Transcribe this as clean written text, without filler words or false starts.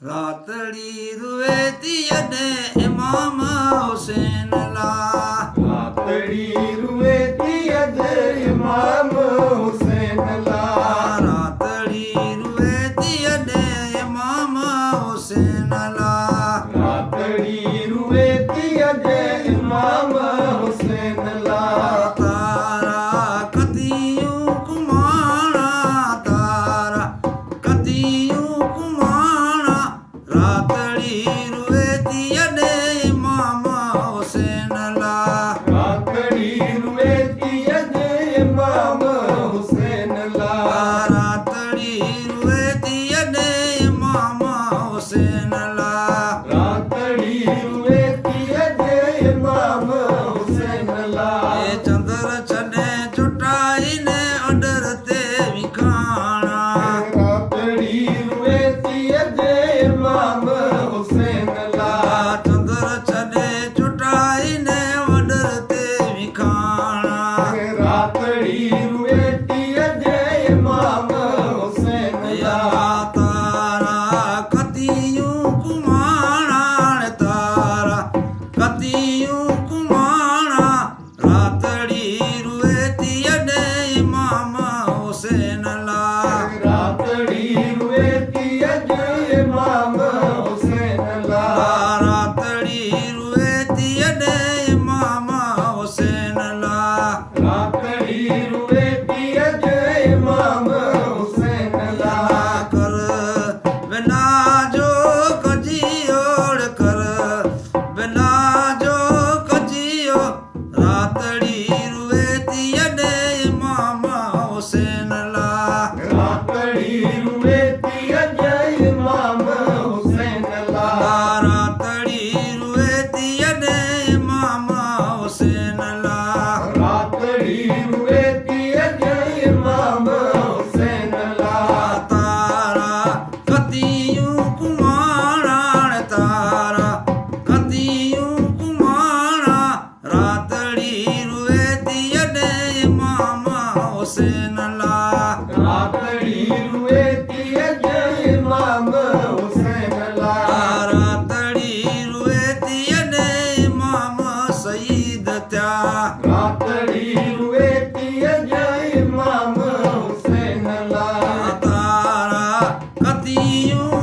रातड़ी रुए तियने इमाम हुसैन ला रातड़ी रुए तियने इमाम हुसैन ला रातड़ी रुए तियने इमाम हुसैन ला रातड़ी रुए तियने इमाम हुसैन ला तारा कतियूं कुमाणा तारा कतियूं कुमाणा रातड़ी रुए तियने इमाम हुसैन ला रातड़ी रुए तियने इमाम हुसैन ला रातड़ी रुए तियने इमाम हुसैन ला रातड़ी रुए तियने इमाम हुसैन ला ए चंद्र छने चुटाई ने अडर ते विखाणा रातड़ी रुए तियने इमाम हुसैन ला चंद्र छने चुटाई ने अडर ते विखाणा रातड़ी रुए तियने इमाम हुसैन ला तारा कतियूं कुमाणा तारा कतियूं कुमाणा रातड़ी रुए तियने इमाम हुसैन ला रातड़ी रुए तियने इमाम हुसैन ला रातड़ी रुए तियने इमाम हुसैन ला रातड़ी रुए तियने इमाम हुसैन ला कर बिना जो कजियोड़ कर बिना जो कजियो रातड़ी रुए तियने इमाम हुसैन ला रातड़ी रुए तियने इमाम हुसैन ला रातड़ी रुए तियने इमाम हुसैन ला रातड़ी रुए तियने इमाम हुसैन ला तारा कतियूं कुमाणा तारा कतियूं कुमाणा रातड़ी रुए तियने इमाम हुसैन ला रातड़ी रुए तियने इमाम हुसैन ला रातड़ी रुए तियने इमाम सईद त्या रातड़ी रुए तियने इमाम हुसैन ला तारा कतियूं